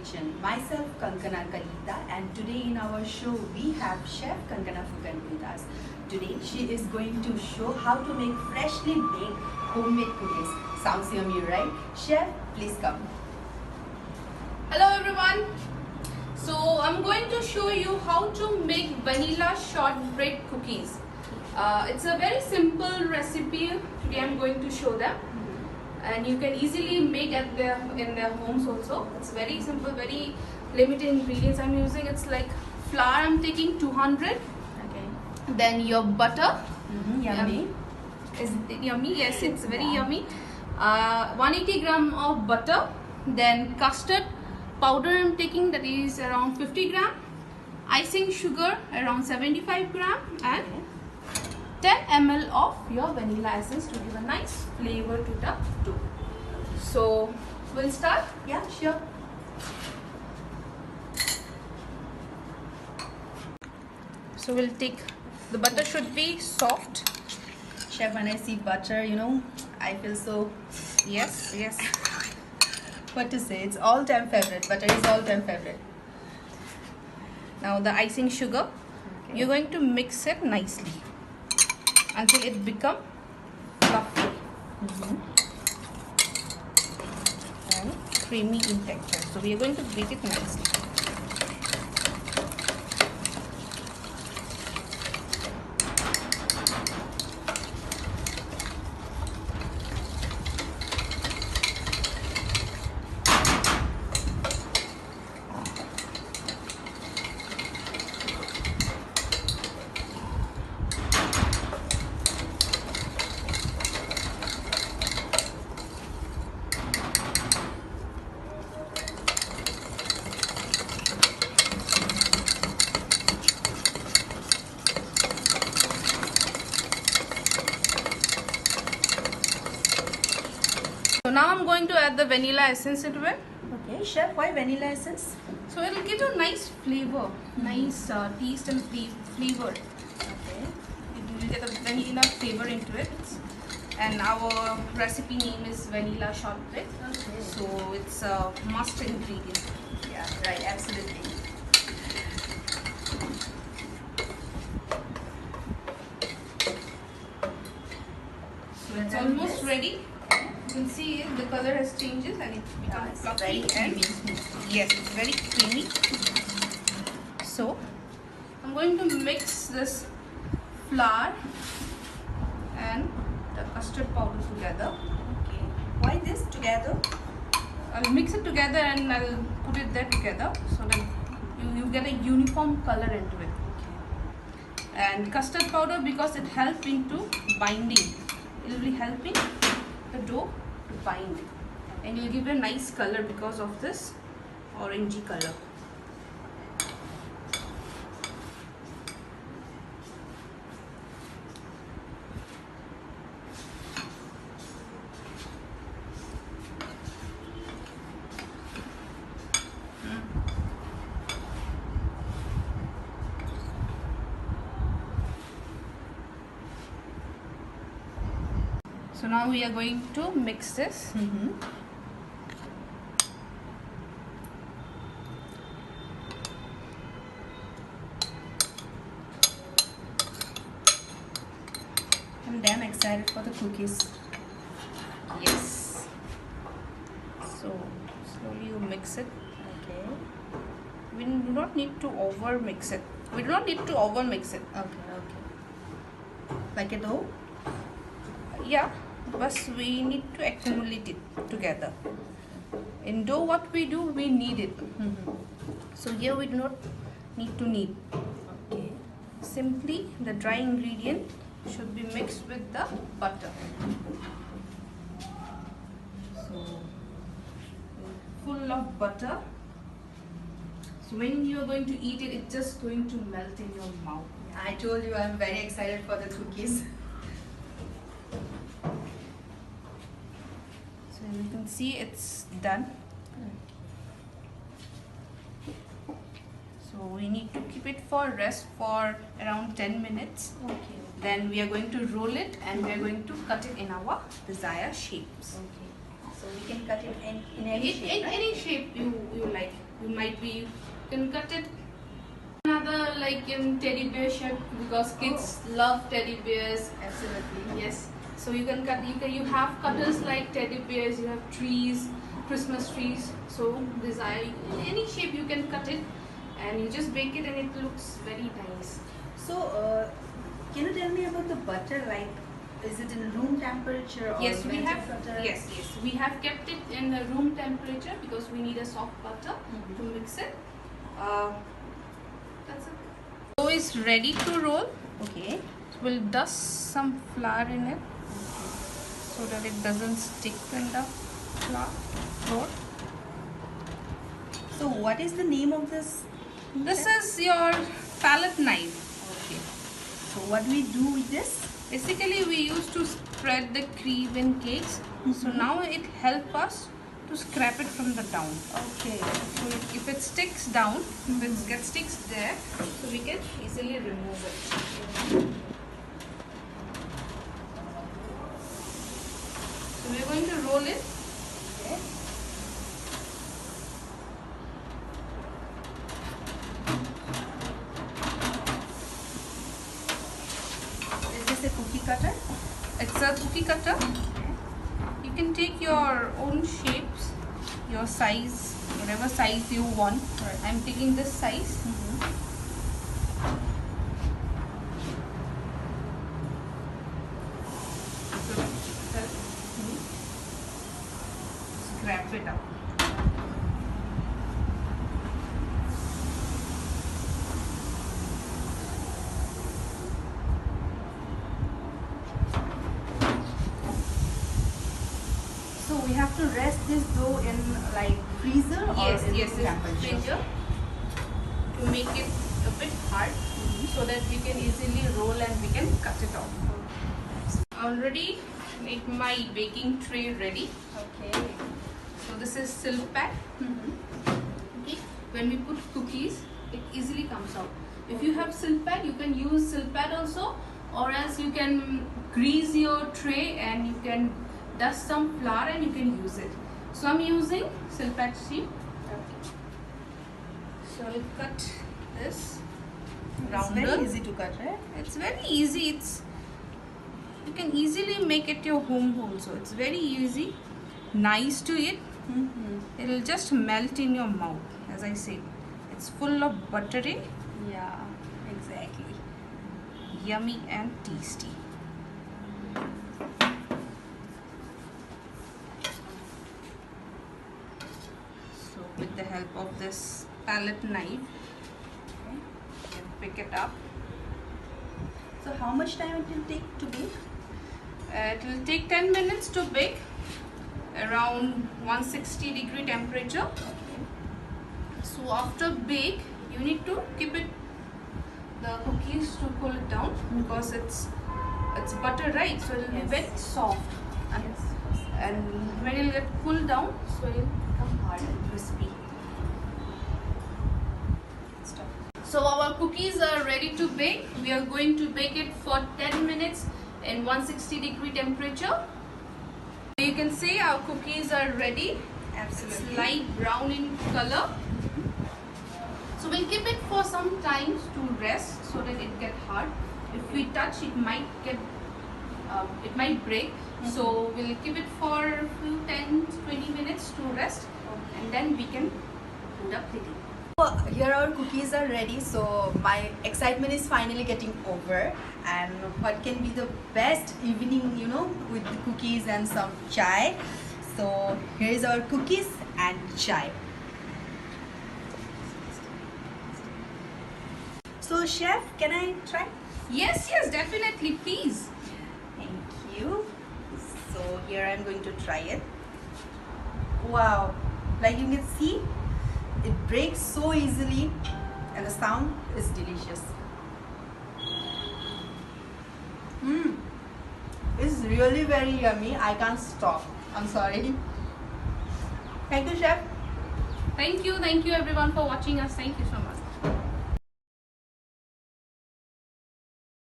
kitchen. Myself, Kangkana and today in our show we have Chef Kangkana with us. Today she is going to show how to make freshly baked homemade cookies. Sounds yummy, right? Chef, please come. Hello everyone. So I'm going to show you how to make vanilla shortbread cookies. It's a very simple recipe. Today I'm going to show them. And you can easily make in their homes also. It's very simple, very limited ingredients I'm using. It's like flour I'm taking 200. Okay. Then your butter. Yummy. Is it yummy? Yes, it's very yummy. 180 gram of butter. Then custard powder I'm taking, that is around 50 gram. Icing sugar around 75 gram. And 10 ml of your vanilla essence to give a nice flavor to the dough. So we'll start. Yeah, sure. So we'll take, the butter should be soft. Chef, when I see butter, I feel so, Yes. what to say, it's all-time favorite. Butter is all-time favorite. Now the icing sugar, you're going to mix it nicely until it become fluffy and creamy in texture. So we are going to beat it nicely. So now I'm going to add the vanilla essence into it. Okay, Chef, why vanilla essence? So it will give you a nice flavor, nice taste and flavor. Okay. You will get a vanilla flavor into it. And our recipe name is vanilla shortbread. Okay. So it's a must ingredient. Yeah, right, absolutely. So it's almost ready. You can see it, the color has changes and it becomes fluffy and yes, it's very creamy. So I'm going to mix this flour and the custard powder together. Okay. Why this together? I'll mix it together and I'll put it there together so that you get a uniform color into it. Okay. And custard powder, because it helps into binding. It will be helping the dough to bind, and you'll give a nice color because of this orangey color. So now we are going to mix this. I'm damn excited for the cookies. Yes. So slowly you mix it. Okay. We do not need to over mix it. We do not need to over mix it. Okay. Like a dough? Yeah, but we need to accumulate it together. In dough, what we do, we knead it. So here we do not need to knead. Okay. Simply the dry ingredient should be mixed with the butter. So full of butter. So when you are going to eat it, it's just going to melt in your mouth. I told you I'm very excited for the cookies. So you can see it's done. So we need to keep it for rest for around 10 minutes. Okay. Then we are going to roll it and we are going to cut it in our desired shapes. Okay. So we can cut it in any shape, right? Any shape you like. you can cut it another like in teddy bear shape because kids love teddy bears. Absolutely. Yes. So you can cut. You have cutters like teddy bears. You have trees, Christmas trees. So design in any shape you can cut it, and you just bake it, and it looks very nice. So, can you tell me about the butter? Like, is it in room temperature or Yes, we melted have. butter? Yes, we have kept it in a room temperature because we need a soft butter to mix it. That's it. Dough is ready to roll. Okay. We'll dust some flour in it so that it doesn't stick in the flour. So, what is the name of this? This is your palette knife. Okay. So, what do we do with this? Basically, we used to spread the cream in cakes. So now it helps us to scrape it from the down. Okay. So if it sticks down, if it gets sticks there, so we can easily remove it. So we're going to roll it. Okay. Is this a cookie cutter? It's a cookie cutter. You can take your own shapes, your size, whatever size you want. Right. I'm taking this size. So help me scrap it up. So we have to rest this dough in like freezer or Yes, in yes, room temperature? freezer to make it a bit hard so that we can easily roll and we can cut it off. Already made my baking tray ready. Okay. So this is silk pad. Okay. When we put cookies, it easily comes out. If you have silk pad, you can use silk pad also, or else you can grease your tray and you can dust some flour and you can use it. So I'm using silk pad sheet. Okay. So I'll cut this It's rounder. very easy to cut, right? It's very easy. You can easily make at your home also. It's very easy, nice to eat. It'll just melt in your mouth. As I said, it's full of buttery, Yeah, exactly. yummy and tasty. So with the help of this palette knife, you can pick it up. So how much time it will take to bake? It will take 10 minutes to bake around 160-degree temperature. So after bake, you need to keep it the cookies to cool it down because it's butter, right? So it will Yes. be very soft. And when it will get cooled down, so it will become hard and crispy. Stop. So our cookies are ready to bake. We are going to bake it for 10 minutes in 160-degree temperature. You can see our cookies are ready. Absolutely. It's light brown in color. So we'll keep it for some time to rest so that it get hard. If we touch, it might break. So we'll keep it for a few 10-20 minutes to rest, and then we can do the plating. So here our cookies are ready, so my excitement is finally getting over. And what can be the best evening, with the cookies and some chai. So here is our cookies and chai. So chef, can I try? Yes, definitely, please. Thank you. So here I'm going to try it. Wow, like you can see, it breaks so easily and the sound is delicious. It's really very yummy. I can't stop. I'm sorry. Thank you, chef. Thank you everyone for watching us. Thank you so much.